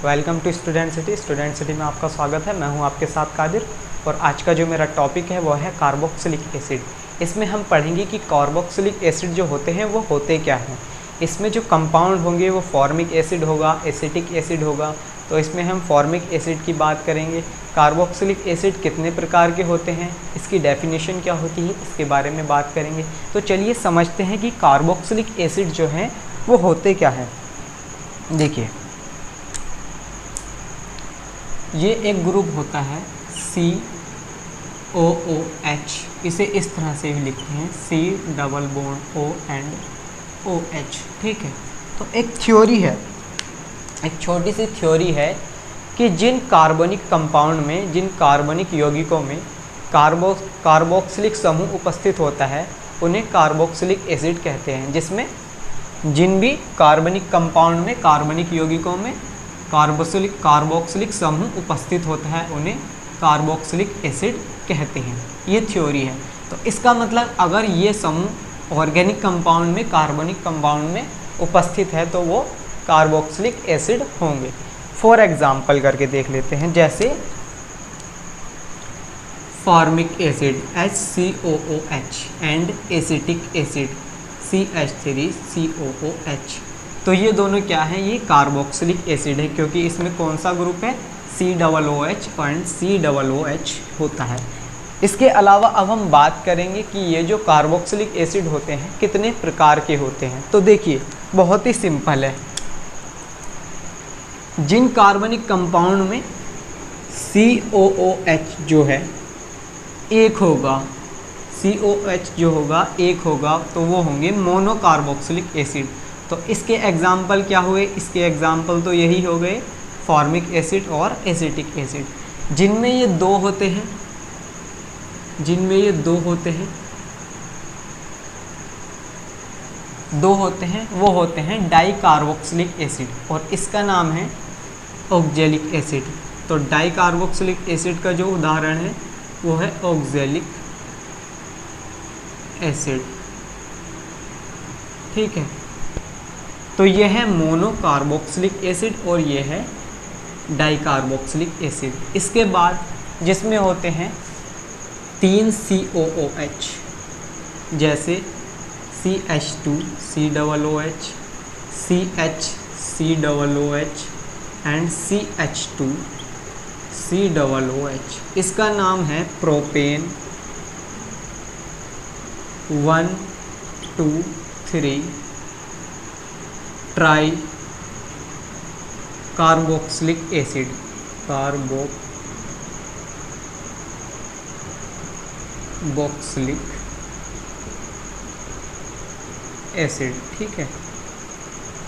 Welcome to student city में आपका स्वागत है। मैं हूं आपके साथ कादिर और आज का जो मेरा टॉपिक है वो है कार्बोक्सिलिक एसिड। इसमें हम पढ़ेंगे कि कार्बोक्सिलिक एसिड जो होते हैं वो होते क्या हैं। इसमें जो कंपाउंड होंगे वो फॉर्मिक एसिड होगा, एसिटिक एसिड होगा। तो इसमें हम फॉर्मिक एसिड की बात करेंगे। कार्बोक्सिलिक एसिड कितने प्रकार के होते हैं, इसकी डेफिनेशन क्या होती है, इसके बारे में बात करेंगे। तो चलिए समझते हैं कि कार्बोक्सिलिक एसिड जो हैं वो होते क्या हैं। देखिए, ये एक ग्रुप होता है COOH, इसे इस तरह से भी लिखते हैं C+O&OH। ठीक है, तो एक थ्योरी है, एक छोटी सी थ्योरी है कि जिन कार्बनिक कंपाउंड में, जिन कार्बनिक यौगिकों में कार्बोक्सिलिक समूह उपस्थित होता है उन्हें कार्बोक्सिलिक एसिड कहते हैं। जिसमें जिन भी कार्बनिक कंपाउंड में, कार्बनिक यौगिकों में कार्बोक्सिलिक समूह उपस्थित होता है उन्हें कार्बोक्सिलिक एसिड कहते हैं। ये थ्योरी है। तो इसका मतलब अगर ये समूह ऑर्गेनिक कंपाउंड में, कार्बनिक कंपाउंड में उपस्थित है तो वो कार्बोक्सिलिक एसिड होंगे। फॉर एग्जाम्पल करके देख लेते हैं, जैसे formic acid HCOOH and acetic acid CH3COOH। तो ये दोनों क्या हैं, ये कार्बोक्सिलिक एसिड है, क्योंकि इसमें कौन सा ग्रुप है, COOH एंड COOH होता है। इसके अलावा अब हम बात करेंगे कि ये जो कार्बोक्सिलिक एसिड होते हैं कितने प्रकार के होते हैं। तो देखिए, बहुत ही सिंपल है। जिन कार्बनिक कंपाउंड में COOH जो है एक होगा, COOH जो होगा एक होगा, तो वो होंगे मोनोकार्बोक्सिलिक एसिड। तो इसके एग्जाम्पल क्या हुए, इसके एग्जाम्पल तो यही हो गए फॉर्मिक एसिड और एसिटिक एसिड। जिनमें ये दो होते हैं, जिनमें ये दो होते हैं वो होते हैं डाइकार्बोक्सिलिक एसिड और इसका नाम है ऑक्जेलिक एसिड। तो डाइकार्बोक्सिलिक एसिड का जो उदाहरण है वो है ऑक्जेलिक एसिड। ठीक है, तो ये है मोनोकार्बोक्सिलिक एसिड और ये है डाइकार्बोक्सिलिक एसिड। इसके बाद जिसमें होते हैं 3 COOH, जैसे CH2 COOH, CH and CH2 COOH। इसका नाम है propane 1 2 3 try carboxylic acid, carboxylic acid. ठीक है,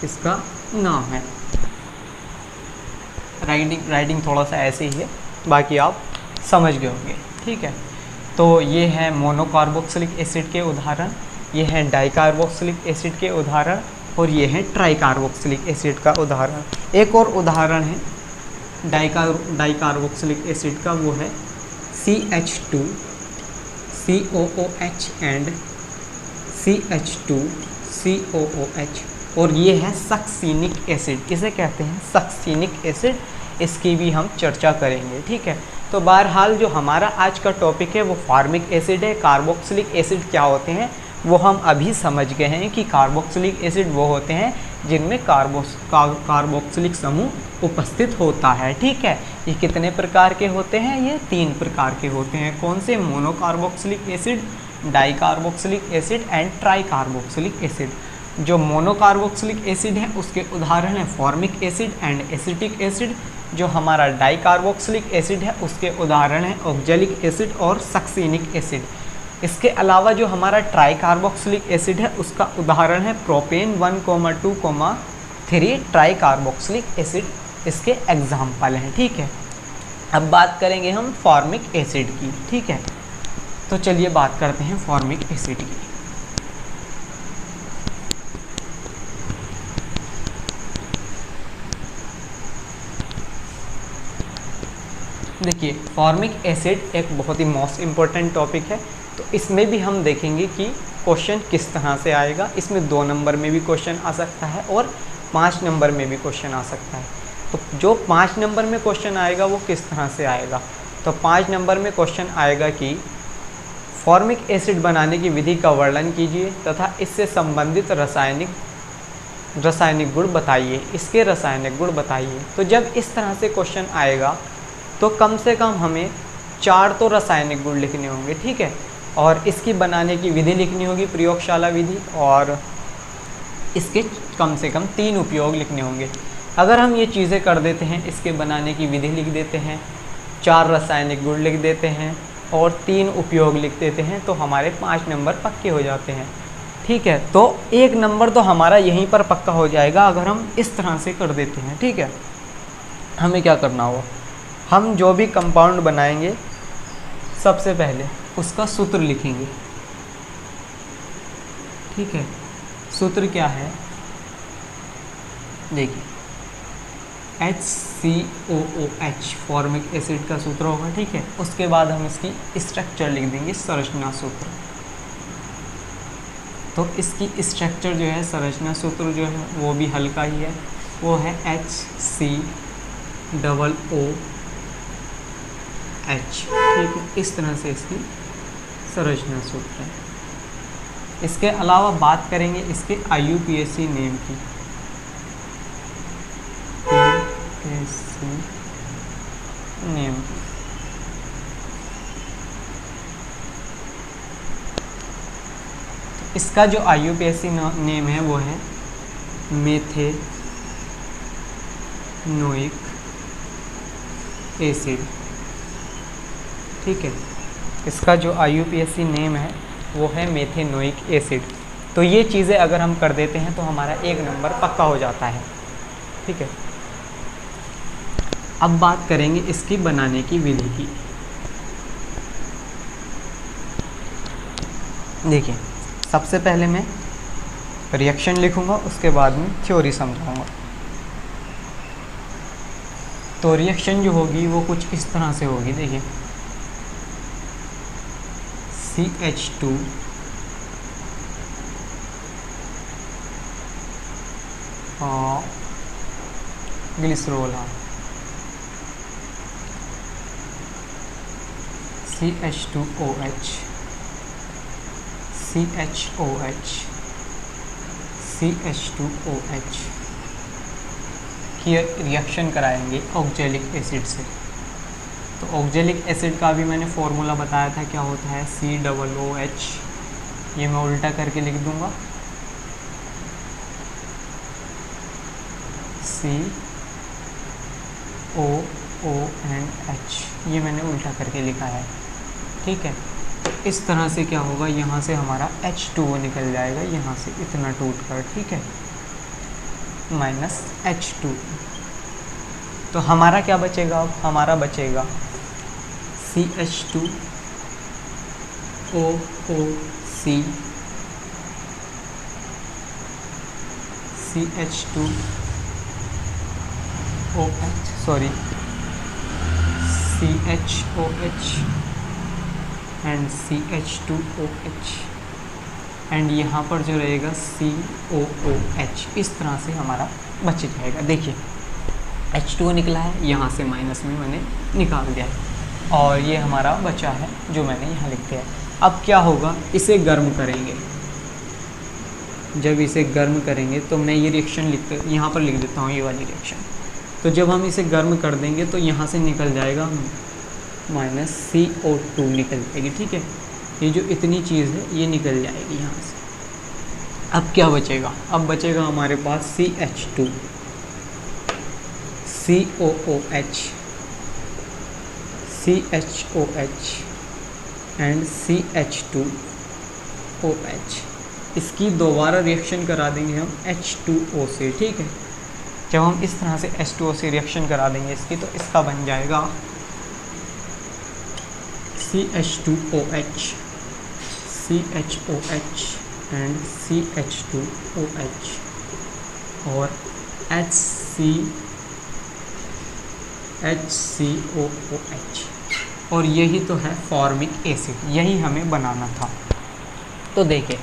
इसका नाम है। राइटिंग थोड़ा सा ऐसे ही है, बाकी आप समझ गए होंगे। ठीक है, तो ये है मोनोकार्बोक्सिलिक एसिड के उदाहरण, ये है डाइकार्बोक्सिलिक एसिड के उदाहरण और ये है ट्राइकार्बोक्सिलिक एसिड का उदाहरण। एक और उदाहरण है डाइकार्बोक्सिलिक एसिड का, वो है CH2 COOH and CH2 COOH और ये है सक्सिनिक एसिड। इसे कहते हैं सक्सिनिक एसिड, इसकी भी हम चर्चा करेंगे। ठीक है, तो बहरहाल जो हमारा आज का टॉपिक है वो फॉर्मिक एसिड है। कार्बोक्सिलिक एसिड क्या होते हैं वो हम अभी समझ गए हैं कि कार्बोक्सिलिक एसिड वो होते हैं जिनमें कार्बोक्सिलिक समूह उपस्थित होता है। ठीक है, ये कितने प्रकार के होते हैं, ये 3 प्रकार के होते हैं। कौन से, monocarboxylic acid, dicarboxylic acid and tricarboxylic acid. जो मोनोकार्बोक्सिलिक एसिड है उसके उदाहरण है formic acid and acetic acid. जो हमारा डाइकार्बोक्सिलिक एसिड है उसके उदाहरण है ऑक्जेलिक एसिड और सक्सिनिक एसिड। इसके अलावा जो हमारा ट्राइकार्बोक्सिलिक एसिड है उसका उदाहरण है प्रोपेन 1, 2, 3 ट्राइकार्बोक्सिलिक एसिड, इसके एग्जाम्पल हैं। ठीक है, अब बात करेंगे हम फॉर्मिक एसिड की। ठीक है, तो चलिए बात करते हैं फॉर्मिक एसिड की। देखिए, फॉर्मिक एसिड एक बहुत ही मोस्ट इम्पोर्टेंट टॉपिक है। तो इसमें भी हम देखेंगे कि क्वेश्चन किस तरह से आएगा। इसमें 2 नंबर में भी क्वेश्चन आ सकता है और 5 नंबर में भी क्वेश्चन आ सकता है। तो जो 5 नंबर में क्वेश्चन आएगा वो किस तरह से आएगा, तो 5 नंबर में क्वेश्चन आएगा कि फॉर्मिक एसिड बनाने की विधि का वर्णन कीजिए तथा इससे संबंधित रासायनिक गुण बताइए, इसके रासायनिक गुण बताइए। तो जब इस तरह से क्वेश्चन आएगा तो कम से कम हमें 4 तो रासायनिक गुण लिखने होंगे, ठीक है, और इसकी बनाने की विधि लिखनी होगी, प्रयोगशाला विधि, और इसके कम से कम 3 उपयोग लिखने होंगे। अगर हम ये चीज़ें कर देते हैं, इसके बनाने की विधि लिख देते हैं, 4 रासायनिक गुण लिख देते हैं और 3 उपयोग लिख देते हैं, तो हमारे 5 नंबर पक्के हो जाते हैं, ठीक है। तो 1 नंबर तो हमारा यहीं पर पक्का हो जाएगा अगर हम इस तरह से कर देते हैं, ठीक है। हमें क्या करना होगा, हम जो भी कंपाउंड बनाएंगे सबसे पहले उसका सूत्र लिखेंगे, ठीक है। सूत्र क्या है, देखिए HCOOH फॉर्मिक एसिड का सूत्र होगा, ठीक है। उसके बाद हम इसकी स्ट्रक्चर लिख देंगे, संरचना सूत्र। तो इसकी स्ट्रक्चर जो है, संरचना सूत्र जो है वो भी हल्का ही है, वो है HCOOH, ठीक है। इस तरह से इसकी संरचना सूत्र है। इसके अलावा बात करेंगे इसके IUPAC नेम की, नेम की। इसका जो IUPAC नेम है वो है मेथेनोइक एसिड, ठीक है। इसका जो IUPAC नेम है वो है मेथेनोइक एसिड। तो ये चीज़ें अगर हम कर देते हैं तो हमारा 1 नंबर पक्का हो जाता है, ठीक है। अब बात करेंगे इसकी बनाने की विधि की। देखिए, सबसे पहले मैं रिएक्शन लिखूंगा, उसके बाद में थ्योरी समझाऊंगा। तो रिएक्शन जो होगी वो कुछ इस तरह से होगी, देखिए CH2 और ग्लिसरॉल, CH2OH, CHOH, CH2OH की रिएक्शन कराएंगे ऑक्जेलिक एसिड से। तो ऑक्जेलिक एसिड का भी मैंने फॉर्मूला बताया था, क्या होता है, COOH। ये मैं उल्टा करके लिख दूंगा, COONH, ये मैंने उल्टा करके लिखा है, ठीक है। तो इस तरह से क्या होगा, यहाँ से हमारा H2O निकल जाएगा, यहाँ से इतना टूट कर, ठीक है, माइनस H2। तो हमारा क्या बचेगा, अब हमारा बचेगा CH2OOC, CH2OH, sorry, CHOH and CH2OH, and यहाँ पर जो रहेगा COOH। इस तरह से हमारा बच जाएगा। देखिए H2O निकला है, यहाँ से माइनस में मैंने निकाल दिया है, और ये हमारा बचा है जो मैंने यहाँ लिख दिया है। अब क्या होगा, इसे गर्म करेंगे। जब इसे गर्म करेंगे तो मैं ये रिएक्शन यहाँ पर लिख देता हूँ, ये वाली रिएक्शन। तो जब हम इसे गर्म कर देंगे तो यहाँ से निकल जाएगा माइनस CO2 निकल जाएगी, ठीक है। ये जो इतनी चीज़ है ये निकल जाएगी यहाँ से। अब क्या बचेगा, अब बचेगा हमारे पास CH2, COOH, CHOH and CH2OH। इसकी दोबारा रिएक्शन करा देंगे हम H2O से, ठीक है। जब हम इस तरह से H2O से रिएक्शन करा देंगे इसकी, तो इसका बन जाएगा CH2OH, CHOH एंड CH2OH और HCOOH। और यही तो है फॉर्मिक एसिड, यही हमें बनाना था। तो देखिए,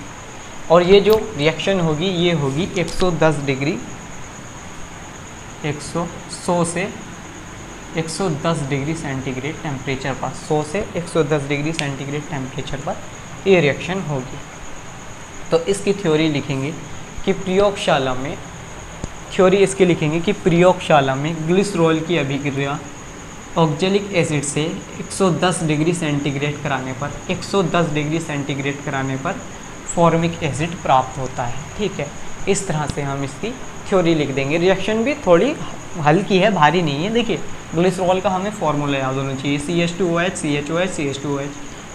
और ये जो रिएक्शन होगी ये होगी 110 डिग्री 100 से 110 डिग्री सेंटीग्रेड टेम्परेचर पर, 100 से 110 डिग्री सेंटीग्रेड टेम्परेचर पर ये रिएक्शन होगी। तो इसकी थ्योरी लिखेंगे कि प्रयोगशाला में, थ्योरी इसकी लिखेंगे कि प्रयोगशाला में ग्लिसरॉल की अभिक्रिया ऑक्जेलिक एसिड से 110 डिग्री सेंटीग्रेड कराने पर, 110 डिग्री सेंटीग्रेड कराने पर फॉर्मिक एसिड प्राप्त होता है। ठीक है, इस तरह से हम इसकी थ्योरी लिख देंगे। रिएक्शन भी थोड़ी हल्की है, भारी नहीं है। देखिए ग्लिसरॉल का हमें फॉर्मूला याद होना चाहिए, CH2OH CHOH CH2OH।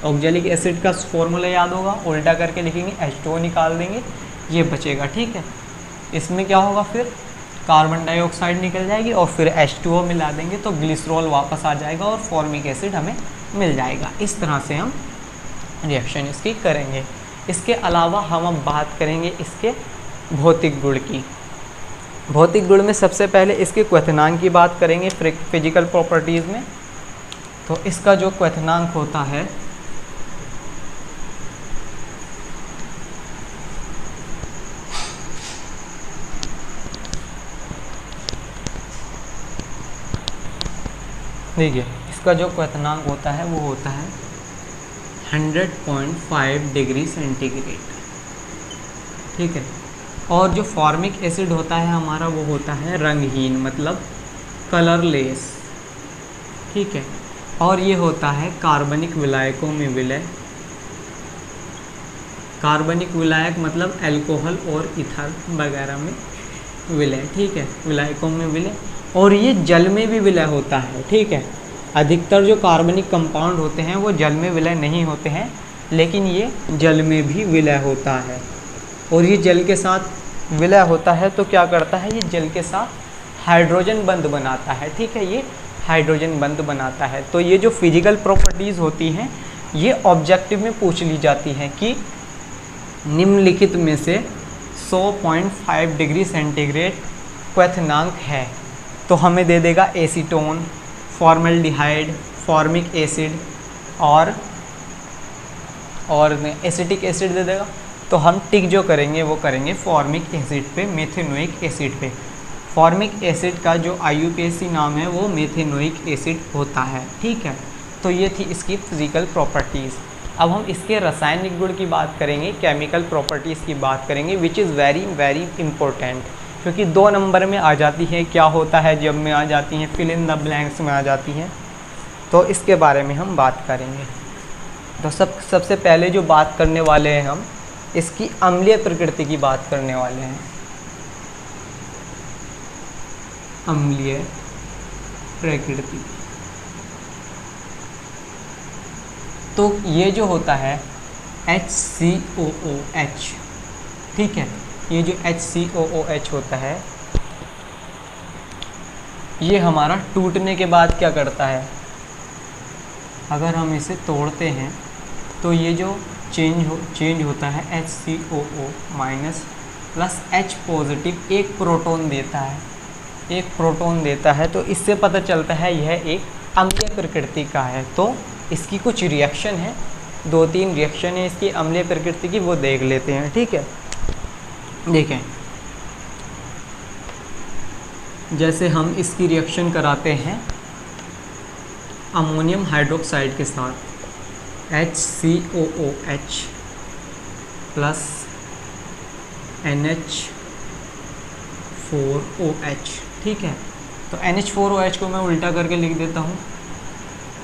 Oxalic acid का फॉर्मूला याद होगा, उल्टा करके लिखेंगे, H2O निकाल देंगे, ये बचेगा। ठीक है, इसमें क्या होगा, फिर कार्बन डाइऑक्साइड निकल जाएगी और फिर H2O मिला देंगे तो ग्लिसरॉल वापस आ जाएगा और फॉर्मिक एसिड हमें मिल जाएगा। इस तरह से हम रिएक्शन इसकी करेंगे। इसके अलावा हम अब बात करेंगे इसके भौतिक गुण की। भौतिक गुण में सबसे पहले इसके क्वथनांक की बात करेंगे फिजिकल प्रॉपर्टीज़ में। तो इसका जो क्वथनांक होता है देखिए, इसका जो क्वथनांक होता है वो होता है 100.5 डिग्री सेंटीग्रेड। ठीक है, और जो फॉर्मिक एसिड होता है हमारा वो होता है रंगहीन, मतलब कलरलेस। ठीक है, और ये होता है कार्बनिक विलायकों में विलय। कार्बनिक विलायक मतलब अल्कोहल और ईथर वगैरह में विलय। ठीक है, विलायकों में विलय, और ये जल में भी विलय होता है। ठीक है, अधिकतर जो कार्बनिक कंपाउंड होते हैं वो जल में विलय नहीं होते हैं, लेकिन ये जल में भी विलय होता है। और ये जल के साथ विलय होता है तो क्या करता है, ये जल के साथ हाइड्रोजन बंध बनाता है। ठीक है, ये हाइड्रोजन बंध बनाता है। तो ये जो फिजिकल प्रॉपर्टीज़ होती हैं ये ऑब्जेक्टिव में पूछ ली जाती हैं कि निम्नलिखित में से 100.5 डिग्री सेंटीग्रेड क्वथनांक है, तो हमें दे देगा एसीटोन, फॉर्मल्डिहाइड, फॉर्मिक एसिड और एसिटिक एसिड दे देगा। तो हम टिक जो करेंगे वो करेंगे फॉर्मिक एसिड पे, मेथेनोइक एसिड पे। फॉर्मिक एसिड का जो IUPAC नाम है वो मेथेनोइक एसिड होता है। ठीक है, तो ये थी इसकी फिजिकल प्रॉपर्टीज़। अब हम इसके रासायनिक गुण की बात करेंगे, केमिकल प्रॉपर्टीज़ की बात करेंगे, which is very very important, क्योंकि 2 नंबर में आ जाती है। क्या होता है जब में आ जाती हैं, फिल इन द ब्लैंक्स में आ जाती हैं, तो इसके बारे में हम बात करेंगे। तो सबसे पहले जो बात करने वाले हैं हम इसकी अम्लीय प्रकृति की बात करने वाले हैं। अम्लीय प्रकृति, तो ये जो होता है HCOOH। ठीक है, ये जो HCOOH होता है ये हमारा टूटने के बाद क्या करता है, अगर हम इसे तोड़ते हैं तो ये जो चेंज होता है HCOO minus plus H positive एक प्रोटॉन देता है, एक प्रोटॉन देता है। तो इससे पता चलता है यह एक अम्लीय प्रकृति का है। तो इसकी कुछ रिएक्शन है, 2-3 रिएक्शन है इसकी अम्लीय प्रकृति की, वो देख लेते हैं। ठीक है, देखें, जैसे हम इसकी रिएक्शन कराते हैं अमोनियम हाइड्रोक्साइड के साथ, HCOOH प्लस NH4OH। ठीक है, तो NH4OH को मैं उल्टा करके लिख देता हूँ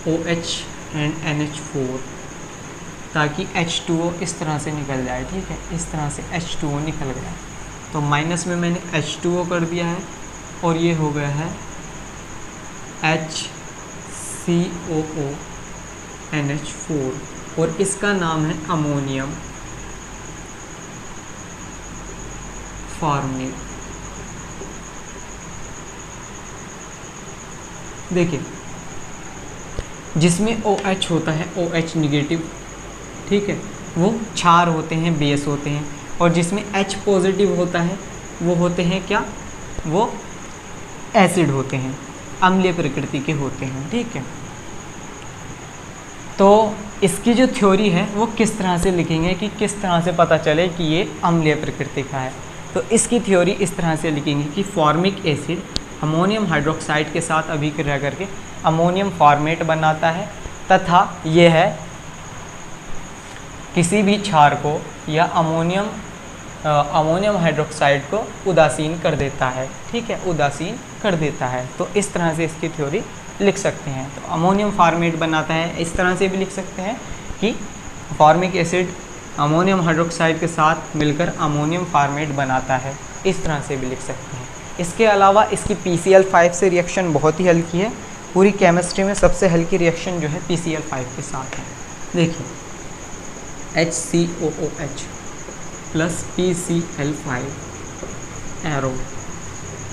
OH एंड NH4, ताकि H2O इस तरह से निकल जाए। ठीक है, इस तरह से H2O निकल गया, तो माइनस में मैंने H2O कर दिया है और ये हो गया है HCOO NH4 और इसका नाम है अमोनियम फॉर्मेट। देखिए, जिसमें OH होता है OH निगेटिव, ठीक है, वो क्षार होते हैं, बेस होते हैं, और जिसमें H पॉजिटिव होता है वो होते हैं क्या, वो एसिड होते हैं, अम्लीय प्रकृति के होते हैं। ठीक है, तो इसकी जो थ्योरी है वो किस तरह से लिखेंगे कि किस तरह से पता चले कि ये अम्लीय प्रकृति का है। तो इसकी थ्योरी इस तरह से लिखेंगे कि फॉर्मिक एसिड अमोनियम हाइड्रोक्साइड के साथ अभिक्रिया करके अमोनियम फॉर्मेट बनाता है, तथा यह किसी भी क्षार को या अमोनियम हाइड्रोक्साइड को उदासीन कर देता है, ठीक है, उदासीन कर देता है। तो इस तरह से इसकी थ्योरी लिख सकते हैं। तो अमोनियम फॉर्मेट बनाता है, इस तरह से भी लिख सकते हैं कि फॉर्मिक एसिड अमोनियम हाइड्रोक्साइड के साथ मिलकर अमोनियम फॉर्मेट बनाता है, इस तरह से भी लिख सकते हैं। इसके अलावा इसकी PCl5 से रिएक्शन बहुत ही हल्की है, पूरी केमिस्ट्री में सबसे हल्की रिएक्शन जो है PCl5 के साथ है। देखिए HCOOH plus PCl5 arrow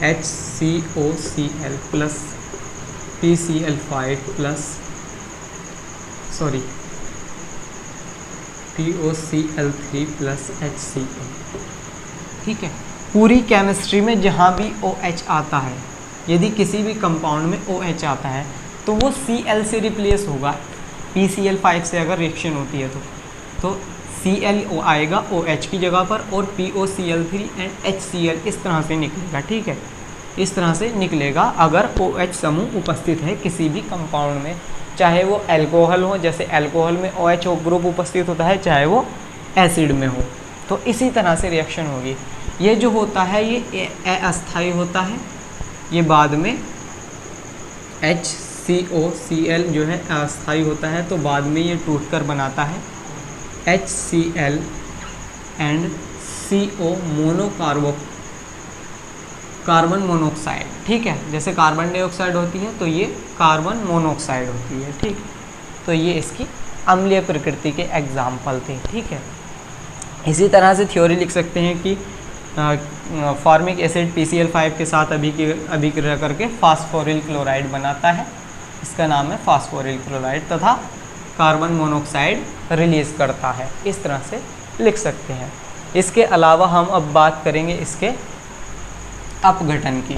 HCOCl plus PCl5 plus POCl3 plus HCl, ठीक है। पूरी केमिस्ट्री में जहाँ भी OH आता है, यदि किसी भी कंपाउंड में OH आता है तो वो Cl से रिप्लेस होगा। PCl5 से अगर रिएक्शन होती है तो Cl आएगा OH की जगह पर और POCl3 एंड HCl इस तरह से निकलेगा, ठीक है, इस तरह से निकलेगा अगर OH समूह उपस्थित है किसी भी कंपाउंड में, चाहे वो अल्कोहल हो, जैसे अल्कोहल में OH ग्रुप उपस्थित होता है, चाहे वो एसिड में हो, तो इसी तरह से रिएक्शन होगी। ये जो होता है ये अस्थायी होता है, ये बाद में HCOCl जो है अस्थायी होता है, तो बाद में ये टूटकर बनाता है HCl and CO carbon monoxide, ठीक है। जैसे कार्बन डाइऑक्साइड होती है तो ये कार्बन मोनोऑक्साइड होती है, ठीक। तो ये इसकी अम्लीय प्रकृति के एग्जाम्पल थे, ठीक है। इसी तरह से थ्योरी लिख सकते हैं कि फॉर्मिक एसिड PCl5 के साथ अभिक्रिया करके फास्फोरिल क्लोराइड बनाता है, इसका नाम है फास्फोरिल क्लोराइड, तथा कार्बन मोनोऑक्साइड रिलीज करता है, इस तरह से लिख सकते हैं। इसके अलावा हम अब बात करेंगे इसके अपघटन की।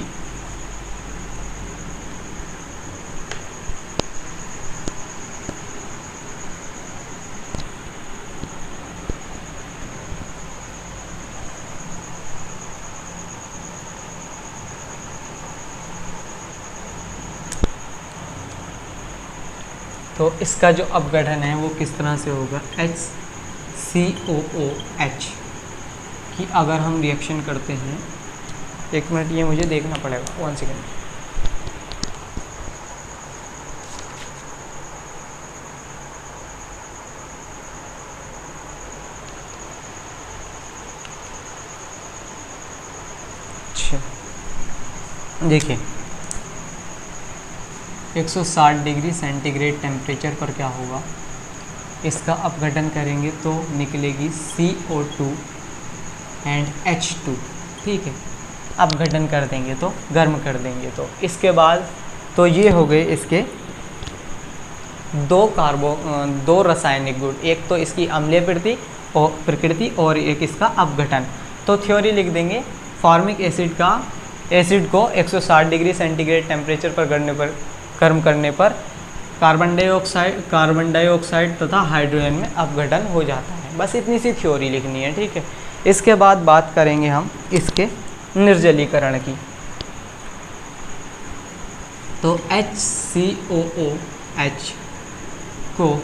तो इसका जो अपघटन है वो किस तरह से होगा, HCOOH की अगर हम रिएक्शन करते हैं, एक मिनट ये मुझे देखना पड़ेगा, 1 सेकेंड। अच्छा देखिए 160 डिग्री सेंटीग्रेड टेम्परेचर पर क्या होगा, इसका अपघटन करेंगे तो निकलेगी CO2 एंड H2, ठीक है। अपघटन कर देंगे तो गर्म कर देंगे तो इसके बाद तो ये हो गए इसके दो रासायनिक गुण, एक तो इसकी अम्लीय प्रकृति और एक इसका अपघटन। तो थ्योरी लिख देंगे, फॉर्मिक एसिड को 160 डिग्री सेंटीग्रेड टेम्परेचर पर गर्म करने पर कार्बन डाइऑक्साइड तथा हाइड्रोजन में अपघटन हो जाता है। बस इतनी सी थ्योरी लिखनी है, ठीक है। इसके बाद बात करेंगे हम इसके निर्जलीकरण की। तो HCOOH को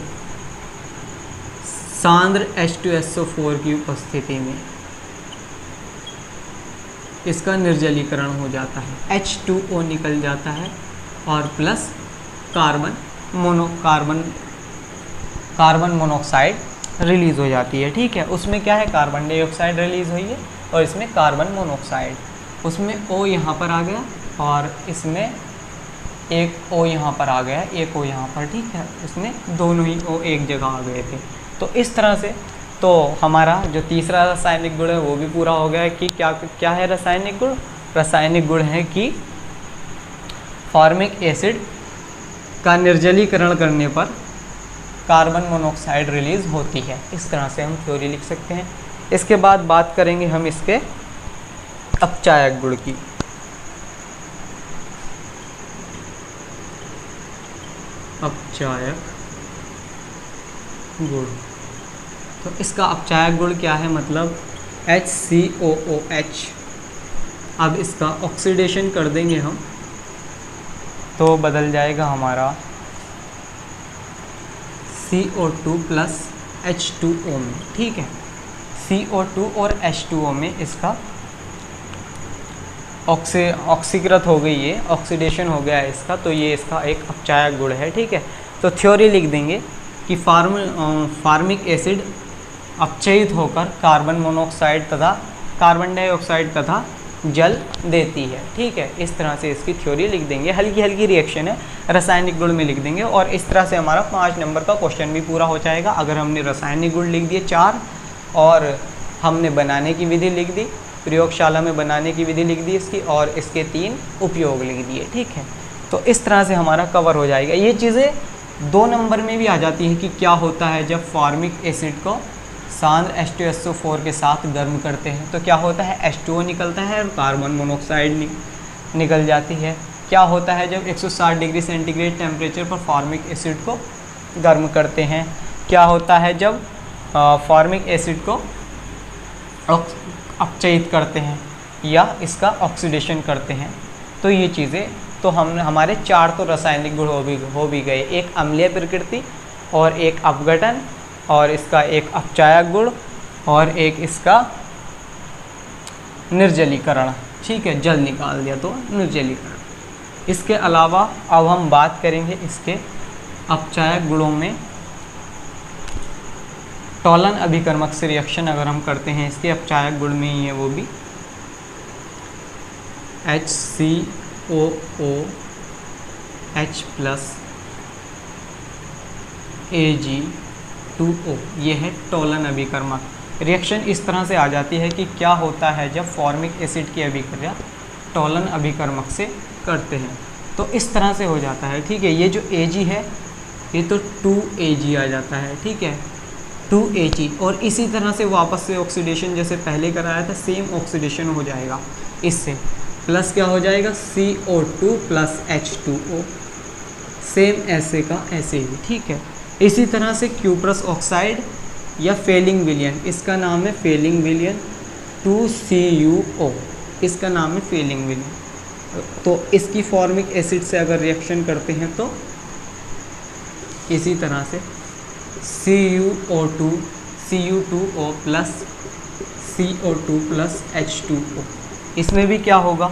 सांद्र H2SO4 की उपस्थिति में इसका निर्जलीकरण हो जाता है, H2O निकल जाता है और प्लस कार्बन मोनोऑक्साइड रिलीज़ हो जाती है, ठीक है। उसमें क्या है, कार्बन डाइऑक्साइड रिलीज़ हुई है और इसमें कार्बन मोनोऑक्साइड, उसमें O यहाँ पर आ गया और इसमें एक O यहाँ पर आ गया, एक O यहाँ पर, ठीक है। इसमें दोनों ही O एक जगह आ गए थे। तो इस तरह से तो हमारा जो तीसरा रासायनिक गुण है वो भी पूरा हो गया कि क्या है रासायनिक गुण। रासायनिक गुण है कि फॉर्मिक एसिड का निर्जलीकरण करने पर कार्बन मोनोऑक्साइड रिलीज होती है। इस तरह से हम थ्योरी लिख सकते हैं। इसके बाद बात करेंगे हम इसके अपचायक गुण की। अपचायक गुण, तो इसका अपचायक गुण क्या है, मतलब HCOOH। अब इसका ऑक्सीडेशन कर देंगे हम तो बदल जाएगा हमारा CO2 प्लस H2O में, ठीक है। CO2 और H2O में इसका ऑक्सीकृत हो गई है, ऑक्सीडेशन हो गया है इसका, तो ये इसका एक अपचायक गुण है, ठीक है। तो थ्योरी लिख देंगे कि फार्मिक एसिड अपचयित होकर कार्बन मोनोऑक्साइड तथा कार्बन डाइऑक्साइड तथा जल देती है, ठीक है। इस तरह से इसकी थ्योरी लिख देंगे, हल्की हल्की रिएक्शन है, रासायनिक गुण में लिख देंगे और इस तरह से हमारा 5 नंबर का क्वेश्चन भी पूरा हो जाएगा। अगर हमने रासायनिक गुण लिख दिए 4 और हमने बनाने की विधि लिख दी, प्रयोगशाला में बनाने की विधि लिख दी इसकी, और इसके 3 उपयोग लिख दिए, ठीक है। तो इस तरह से हमारा कवर हो जाएगा। ये चीज़ें 2 नंबर में भी आ जाती हैं कि क्या होता है जब फॉर्मिक एसिड को सांद्र H2SO4 के साथ गर्म करते हैं तो क्या होता है, H2O निकलता है और कार्बन मोनोऑक्साइड निकल जाती है। क्या होता है जब 160 डिग्री सेंटीग्रेड टेम्परेचर पर फॉर्मिक एसिड को गर्म करते हैं। क्या होता है जब फॉर्मिक एसिड को अपचयित करते हैं या इसका ऑक्सीडेशन करते हैं। तो ये चीज़ें तो हमारे 4 तो रासायनिक गुण हो भी गए, एक अम्लीय प्रकृति और एक अपघटन और इसका एक अपचायक गुण और एक इसका निर्जलीकरण, ठीक है, जल निकाल दिया तो निर्जलीकरण। इसके अलावा अब हम बात करेंगे इसके अपचायक गुणों में टॉलन अभिकर्मक से रिएक्शन अगर हम करते हैं इसके अपचायक गुण में ही है वो भी HCOOH प्लस Ag2O, ये है टॉलन अभिकर्मक। रिएक्शन इस तरह से आ जाती है कि क्या होता है जब फॉर्मिक एसिड की अभिक्रिया टॉलन अभिकर्मक से करते हैं तो इस तरह से हो जाता है, ठीक है। ये जो Ag है ये तो 2Ag आ जाता है, ठीक है, 2Ag, और इसी तरह से वापस से ऑक्सीडेशन जैसे पहले कराया था सेम ऑक्सीडेशन हो जाएगा इससे, प्लस क्या हो जाएगा CO2 प्लस H2O, सेम ऐसे का ऐसे ही, ठीक है। इसी तरह से क्यूप्रस ऑक्साइड या फेलिंग विलियन, इसका नाम है फेलिंग विलियन 2CuO, इसका नाम है फेलिंग विलियन। तो इसकी फॉर्मिक एसिड से अगर रिएक्शन करते हैं तो इसी तरह से Cu2O plus CO2 plus H2O, इसमें भी क्या होगा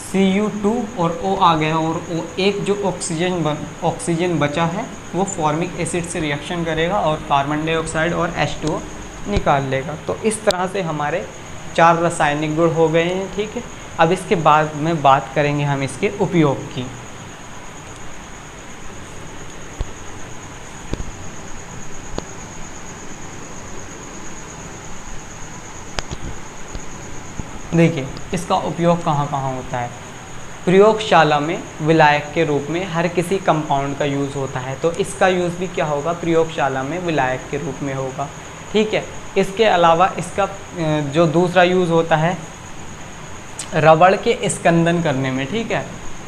Cu2 और O आ गया और O एक जो ऑक्सीजन बचा है वो फॉर्मिक एसिड से रिएक्शन करेगा और कार्बन डाइऑक्साइड और H2O निकाल लेगा। तो इस तरह से हमारे 4 रासायनिक गुण हो गए हैं, ठीक है। अब इसके बाद में बात करेंगे हम इसके उपयोग की। देखिए इसका उपयोग कहाँ कहाँ होता है। प्रयोगशाला में विलायक के रूप में हर किसी कंपाउंड का यूज़ होता है, तो इसका यूज़ भी क्या होगा, प्रयोगशाला में विलायक के रूप में होगा, ठीक है। इसके अलावा इसका जो दूसरा यूज़ होता है रबड़ के स्कंदन करने में, ठीक है,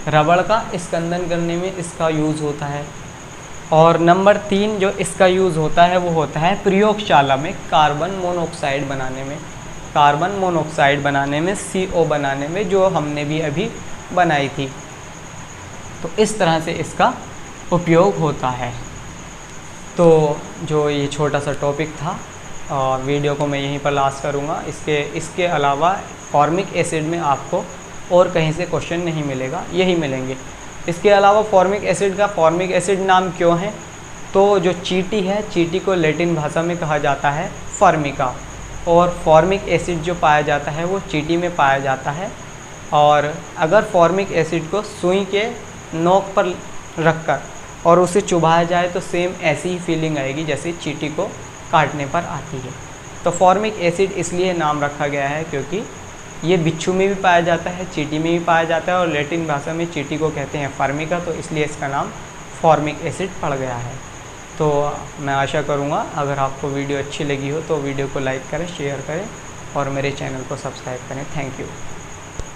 रबड़ का स्कंदन करने में इसका यूज़ होता है। और नंबर 3 जो इसका यूज़ होता है वो होता है प्रयोगशाला में कार्बन मोनोऑक्साइड बनाने में, कार्बन मोनोऑक्साइड बनाने में, CO बनाने में, जो हमने भी अभी बनाई थी। तो इस तरह से इसका उपयोग होता है। तो जो ये छोटा सा टॉपिक था वीडियो को मैं यहीं पर लास्ट करूँगा। इसके अलावा फॉर्मिक एसिड में आपको और कहीं से क्वेश्चन नहीं मिलेगा, यही मिलेंगे। इसके अलावा फॉर्मिक एसिड का फॉर्मिक एसिड नाम क्यों है, तो जो चींटी है, चींटी को लैटिन भाषा में कहा जाता है फॉर्मिका, और फॉर्मिक एसिड जो पाया जाता है वो चींटी में पाया जाता है। और अगर फॉर्मिक एसिड को सुई के नोक पर रखकर और उसे चुभाया जाए तो सेम ऐसी ही फीलिंग आएगी जैसे चींटी को काटने पर आती है। तो फॉर्मिक एसिड इसलिए नाम रखा गया है क्योंकि ये बिच्छू में भी पाया जाता है, चींटी में भी पाया जाता है, और लैटिन भाषा में चींटी को कहते हैं फॉर्मिका, तो इसलिए इसका नाम फॉर्मिक एसिड पड़ गया है। तो मैं आशा करूँगा अगर आपको वीडियो अच्छी लगी हो तो वीडियो को लाइक करें, शेयर करें और मेरे चैनल को सब्सक्राइब करें। Thank you.